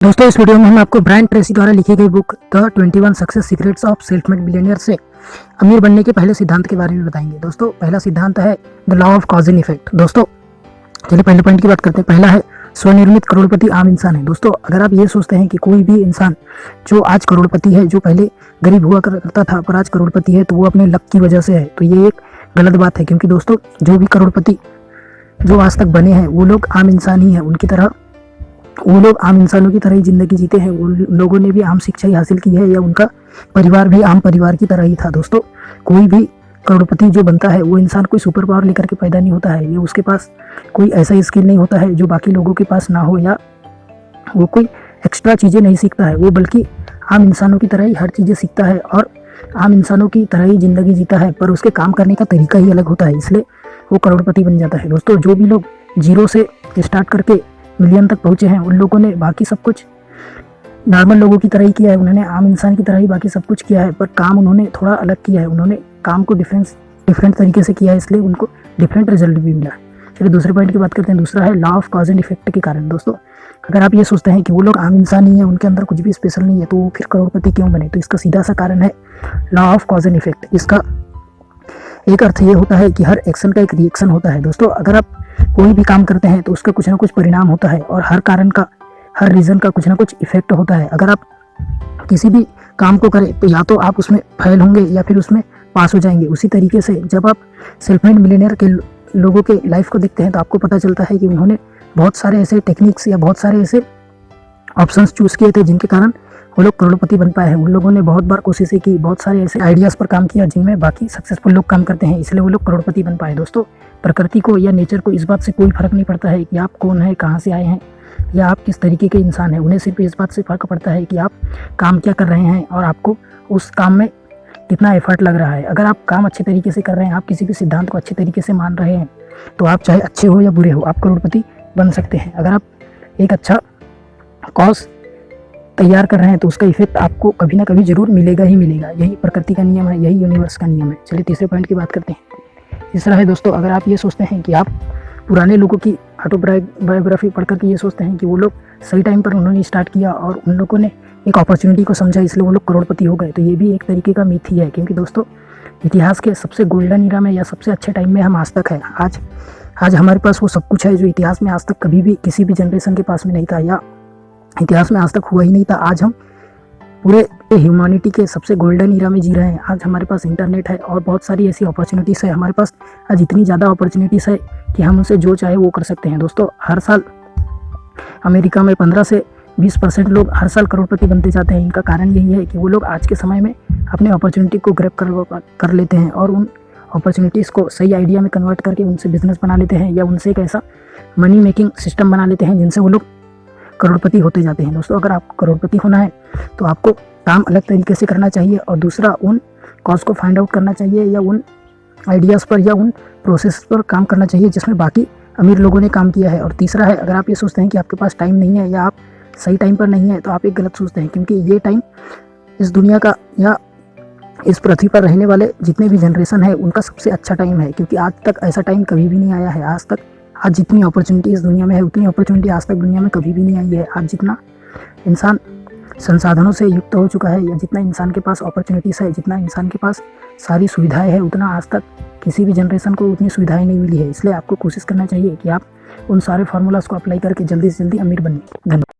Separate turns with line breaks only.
दोस्तों इस वीडियो में हम आपको ब्रायन ट्रेसी द्वारा लिखी गई book the 21 success secrets of self made billionaire से अमीर बनने के पहले सिद्धांत के बारे में बताएंगे। दोस्तों पहला सिद्धांत है the law of cause and effect. दोस्तों चलिए पहले पॉइंट की बात करते हैं। पहला है स्वनिर्मित करोड़पति आम इंसान है। दोस्तों अगर आप ये सोचते हैं कि कोई भी इंसान जो आज करोड़पति है, जो पहले गरीब हुआ करता था पर आज करोड़पति है, तो वो अपने लक की वजह से है, तो ये एक गलत बात है। क्योंकि दोस्तों जो भी करोड़पति जो आज तक बने हैं वो लोग आम इंसान ही हैं। उनकी तरह वो लोग आम इंसानों की तरह ही जिंदगी जीते हैं। उन लोगों ने भी आम शिक्षा ही हासिल की है, या उनका परिवार भी आम परिवार की तरह ही था। दोस्तों कोई भी करोड़पति जो बनता है वो इंसान कोई सुपर पावर लेकर के पैदा नहीं होता है। ये उसके पास कोई ऐसा स्किल नहीं होता है जो बाकी लोगों के पास ना हो, या वो कोई एक्स्ट्रा चीज़ें नहीं सीखता है। वो बल्कि आम इंसानों की तरह ही हर चीज़ें सीखता है और आम इंसानों की तरह ही ज़िंदगी जीता है, पर उसके काम करने का तरीका ही अलग होता है, इसलिए वो करोड़पति बन जाता है। दोस्तों जो भी लोग जीरो से स्टार्ट करके मिलियन तक पहुँचे हैं, उन लोगों ने बाकी सब कुछ नॉर्मल लोगों की तरह ही किया है। उन्होंने आम इंसान की तरह ही बाकी सब कुछ किया है, पर काम उन्होंने थोड़ा अलग किया है। उन्होंने काम को डिफरेंट तरीके से किया है, इसलिए उनको डिफरेंट रिजल्ट भी मिला है। चलिए दूसरे पॉइंट की बात करते हैं। दूसरा है law of cause and effect के कारण। दोस्तों अगर आप ये सोचते हैं कि वो लोग आम इंसान ही है, उनके अंदर कुछ भी स्पेशल नहीं है, तो वो फिर करोड़पति क्यों बने, तो इसका सीधा सा कारण है law of cause and effect. इसका एक अर्थ ये होता है कि हर एक्शन का एक रिएक्शन होता है। दोस्तों अगर आप कोई भी काम करते हैं तो उसका कुछ ना कुछ परिणाम होता है, और हर कारण का, हर रीज़न का कुछ ना कुछ इफेक्ट होता है। अगर आप किसी भी काम को करें तो या तो आप उसमें फेल होंगे या फिर उसमें पास हो जाएंगे। उसी तरीके से जब आप सेल्फ मेड मिलियनेयर के लोगों के लाइफ को देखते हैं तो आपको पता चलता है कि उन्होंने बहुत सारे ऐसे टेक्निक्स या बहुत सारे ऐसे ऑप्शंस चूज़ किए थे जिनके कारण वो लोग करोड़पति बन पाए हैं। उन लोगों ने बहुत बार कोशिशें की, बहुत सारे ऐसे आइडियाज़ पर काम किया जिनमें बाकी सक्सेसफुल लोग काम करते हैं, इसलिए वो लोग करोड़पति बन पाए। दोस्तों प्रकृति को या नेचर को इस बात से कोई फर्क नहीं पड़ता है कि आप कौन है, कहाँ से आए हैं, या आप किस तरीके के इंसान हैं। उन्हें सिर्फ इस बात से फ़र्क पड़ता है कि आप काम क्या कर रहे हैं और आपको उस काम में कितना एफर्ट लग रहा है। अगर आप काम अच्छे तरीके से कर रहे हैं, आप किसी भी सिद्धांत को अच्छे तरीके से मान रहे हैं, तो आप चाहे अच्छे हो या बुरे हो, आप करोड़पति बन सकते हैं। अगर आप एक अच्छा कॉज तैयार कर रहे हैं तो उसका इफेक्ट आपको कभी ना कभी जरूर मिलेगा ही मिलेगा। यही प्रकृति का नियम है, यही यूनिवर्स का नियम है। चलिए तीसरे पॉइंट की बात करते हैं। तीसरा है दोस्तों, अगर आप ये सोचते हैं कि आप पुराने लोगों की ऑटोबायोग्राफी पढ़ करके ये सोचते हैं कि वो लोग सही टाइम पर उन्होंने स्टार्ट किया और उन लोगों ने एक अपॉर्चुनिटी को समझा, इसलिए वो लोग करोड़पति हो गए, तो ये भी एक तरीके का मिथ ही है। क्योंकि दोस्तों इतिहास के सबसे गोल्डन ईरा में या सबसे अच्छे टाइम में हम आज तक है। आज हमारे पास वो सब कुछ है जो इतिहास में आज तक कभी भी किसी भी जनरेशन के पास में नहीं था, या इतिहास में आज तक हुआ ही नहीं था। आज हम पूरे ह्यूमैनिटी के सबसे गोल्डन ईरा में जी रहे हैं। आज हमारे पास इंटरनेट है और बहुत सारी ऐसी अपॉर्चुनिटीज़ है। हमारे पास आज इतनी ज़्यादा अपॉर्चुनिटीज़ है कि हम उनसे जो चाहे वो कर सकते हैं। दोस्तों हर साल अमेरिका में 15 से 20% लोग हर साल करोड़पति बनते जाते हैं। इनका कारण यही है कि वो लोग आज के समय में अपने अपॉर्चुनिटी को ग्रैब कर लेते हैं और उन अपॉर्चुनिटीज़ को सही आइडिया में कन्वर्ट करके उनसे बिजनेस बना लेते हैं, या उनसे एक ऐसा मनी मेकिंग सिस्टम बना लेते हैं जिनसे वो लोग करोड़पति होते जाते हैं। दोस्तों अगर आपको करोड़पति होना है तो आपको काम अलग तरीके से करना चाहिए, और दूसरा उन कॉज को फाइंड आउट करना चाहिए, या उन आइडियाज़ पर या उन प्रोसेस पर काम करना चाहिए जिसमें बाकी अमीर लोगों ने काम किया है। और तीसरा है, अगर आप ये सोचते हैं कि आपके पास टाइम नहीं है या आप सही टाइम पर नहीं है, तो आप एक गलत सोचते हैं। क्योंकि ये टाइम इस दुनिया का या इस पृथ्वी पर रहने वाले जितने भी जनरेशन है उनका सबसे अच्छा टाइम है। क्योंकि आज तक ऐसा टाइम कभी भी नहीं आया है। आज जितनी अपॉर्चुनिटी इस दुनिया में है उतनी अपॉर्चुनिटी आज तक दुनिया में कभी भी नहीं आई है। आज जितना इंसान संसाधनों से युक्त हो चुका है, या जितना इंसान के पास अपॉर्चुनिटीज़ है, जितना इंसान के पास सारी सुविधाएं हैं, उतना आज तक किसी भी जनरेशन को उतनी सुविधाएं नहीं मिली है। इसलिए आपको कोशिश करना चाहिए कि आप उन सारे फार्मूलाज को अप्लाई करके जल्दी से जल्दी अमीर बने। धन्यवाद।